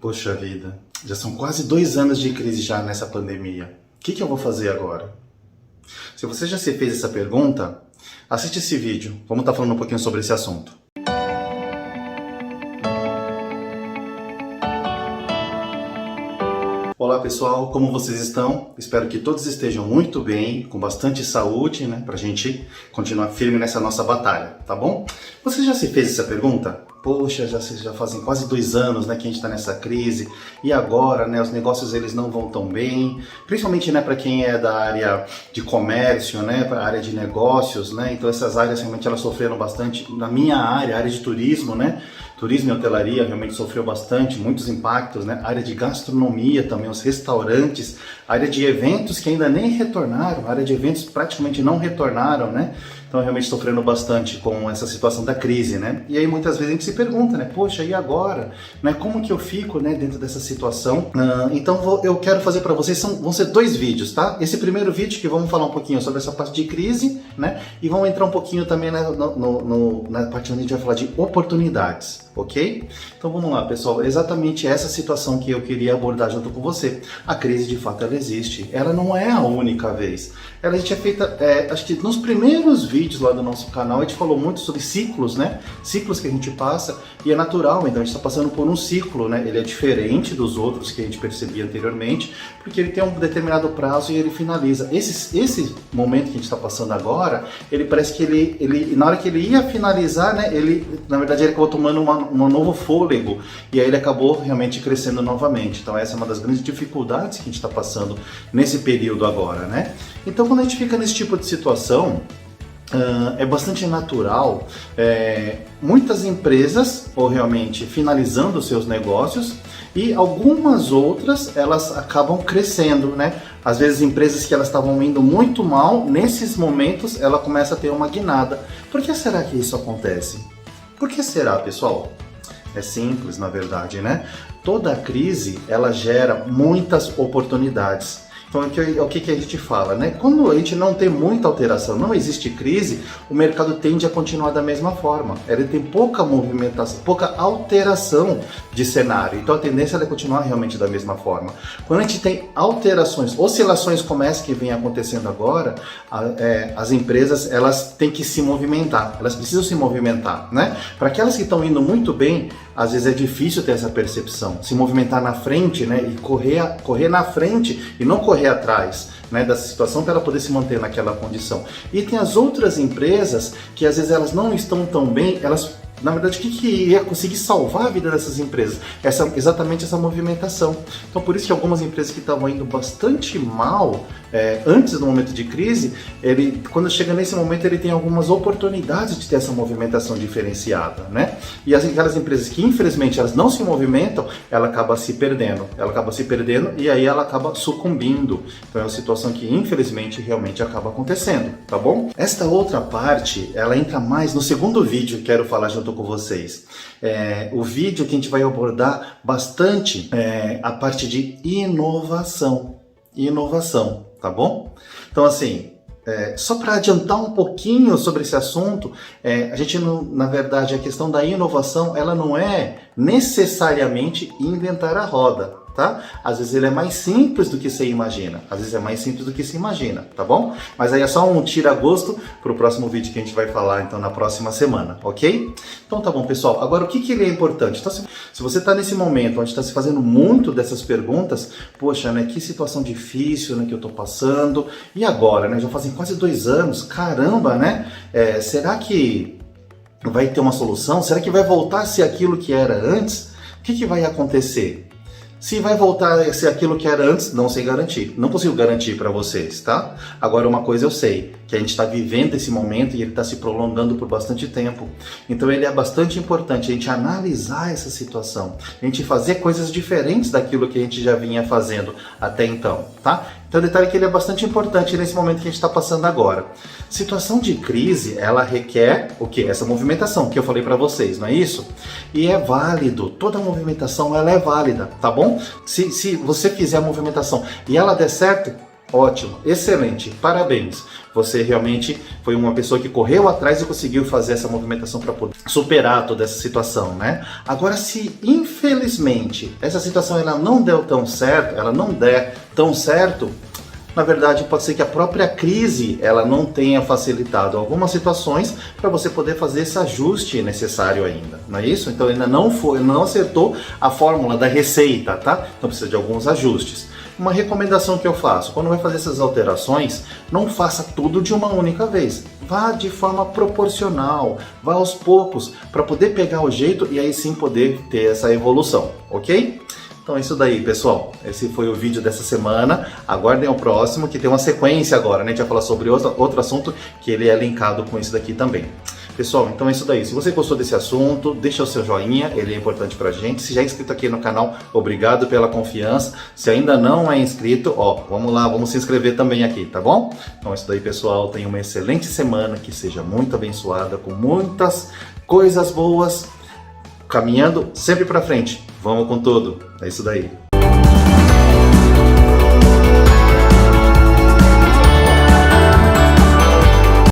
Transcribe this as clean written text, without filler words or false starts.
Poxa vida, já são quase 2 anos de crise já nessa pandemia. O que eu vou fazer agora? Se você já se fez essa pergunta, assiste esse vídeo. Vamos estar falando um pouquinho sobre esse assunto. Olá pessoal, como vocês estão? Espero que todos estejam muito bem, com bastante saúde, né? Pra gente continuar firme nessa nossa batalha, tá bom? Você já se fez essa pergunta? Poxa, já fazem quase 2 anos, né, que a gente está nessa crise, e agora, né, os negócios eles não vão tão bem, principalmente, né, para quem é da área de comércio, né, para a área de negócios, né, então essas áreas realmente elas sofreram bastante. Na minha área, a área de turismo, né, turismo e hotelaria realmente sofreu bastante, muitos impactos, né, a área de gastronomia também, os restaurantes, a área de eventos que ainda nem retornaram, a área de eventos praticamente não retornaram, né, então realmente sofrendo bastante com essa situação da crise, né? E aí muitas vezes a gente se pergunta, né? Poxa, e agora? Né? Como que eu fico, né, dentro dessa situação? Então eu quero fazer para vocês, vão ser 2 vídeos, tá? Esse primeiro vídeo que vamos falar um pouquinho sobre essa parte de crise, né? E vamos entrar um pouquinho também na parte onde a gente vai falar de oportunidades, ok? Então vamos lá, pessoal. Exatamente essa situação que eu queria abordar junto com você. A crise, de fato, ela existe. Ela não é a única vez. Ela já é feita, acho que nos primeiros vídeos lá do nosso canal, a gente falou muito sobre ciclos, né? Ciclos que a gente passa, e é natural, então a gente está passando por um ciclo, né? Ele é diferente dos outros que a gente percebia anteriormente, porque ele tem um determinado prazo e ele finaliza. Esse momento que a gente está passando agora, ele parece que ele na hora que ele ia finalizar, né? Na verdade, ele acabou tomando um novo fôlego, e aí ele acabou realmente crescendo novamente. Então essa é uma das grandes dificuldades que a gente está passando nesse período agora, né? Então quando a gente fica nesse tipo de situação, é bastante natural muitas empresas ou realmente finalizando os seus negócios, e algumas outras elas acabam crescendo, né? Às vezes empresas que elas estavam indo muito mal, nesses momentos ela começa a ter uma guinada. Por que será que isso acontece? Por que será, pessoal? É simples, na verdade, né? Toda crise ela gera muitas oportunidades. Então, o que a gente fala, né? Quando a gente não tem muita alteração, não existe crise, o mercado tende a continuar da mesma forma. Ele tem pouca movimentação, pouca alteração de cenário. Então, a tendência é continuar realmente da mesma forma. Quando a gente tem alterações, oscilações como essa que vem acontecendo agora, as empresas, elas têm que se movimentar. Elas precisam se movimentar, né? Para aquelas que estão indo muito bem, às vezes é difícil ter essa percepção. Se movimentar na frente, né? E correr na frente e não correr atrás, né, dessa situação, para ela poder se manter naquela condição. E tem as outras empresas que às vezes elas não estão tão bem, elas, na verdade, o que ia conseguir salvar a vida dessas empresas? Exatamente essa movimentação. Então, por isso que algumas empresas que estavam indo bastante mal antes do momento de crise, quando chega nesse momento, ele tem algumas oportunidades de ter essa movimentação diferenciada, né? E aquelas empresas que, infelizmente, elas não se movimentam, ela acaba se perdendo. E aí ela acaba sucumbindo. Então, é uma situação que, infelizmente, realmente acaba acontecendo, tá bom? Esta outra parte, ela entra mais no segundo vídeo que quero falar junto com vocês. O vídeo que a gente vai abordar bastante a parte de inovação, tá bom? Então assim, só para adiantar um pouquinho sobre esse assunto, a gente na verdade, a questão da inovação, ela não é necessariamente inventar a roda, tá? Às vezes ele é mais simples do que você imagina, tá bom? Mas aí é só um tira-gosto para o próximo vídeo que a gente vai falar, então, na próxima semana, ok? Então tá bom, pessoal. Agora, o que ele é importante? Então, se você está nesse momento onde está se fazendo muito dessas perguntas, poxa, né, que situação difícil, né, que eu estou passando, e agora, né, já fazem quase 2 anos, caramba, né? Será que vai ter uma solução? Será que vai voltar a ser aquilo que era antes? O que vai acontecer? Se vai voltar a ser aquilo que era antes, não sei garantir. Não consigo garantir para vocês, tá? Agora, uma coisa eu sei, que a gente está vivendo esse momento e ele está se prolongando por bastante tempo. Então, ele é bastante importante a gente analisar essa situação, a gente fazer coisas diferentes daquilo que a gente já vinha fazendo até então, tá? Então, o detalhe é que ele é bastante importante nesse momento que a gente está passando agora. Situação de crise, ela requer o quê? Essa movimentação que eu falei para vocês, não é isso? E é válido, toda movimentação ela é válida, tá bom? Se você fizer a movimentação e ela der certo, Ótimo, excelente, parabéns. Você realmente foi uma pessoa que correu atrás e conseguiu fazer essa movimentação para poder superar toda essa situação, né? Agora, se infelizmente essa situação ela não deu tão certo, ela não der tão certo, na verdade pode ser que a própria crise ela não tenha facilitado algumas situações para você poder fazer esse ajuste necessário ainda, não é isso? Então ainda não acertou a fórmula da receita, tá? Então precisa de alguns ajustes. Uma recomendação que eu faço, quando vai fazer essas alterações, não faça tudo de uma única vez. Vá de forma proporcional, vá aos poucos, para poder pegar o jeito e aí sim poder ter essa evolução, ok? Então é isso daí, pessoal. Esse foi o vídeo dessa semana. Aguardem o próximo, que tem uma sequência agora, né? A gente vai falar sobre outro assunto que ele é linkado com esse daqui também. Pessoal, então é isso daí. Se você gostou desse assunto, deixa o seu joinha, ele é importante pra gente. Se já é inscrito aqui no canal, obrigado pela confiança. Se ainda não é inscrito, ó, vamos lá, vamos se inscrever também aqui, tá bom? Então é isso daí, pessoal. Tenha uma excelente semana, que seja muito abençoada, com muitas coisas boas, caminhando sempre pra frente. Vamos com tudo. É isso daí.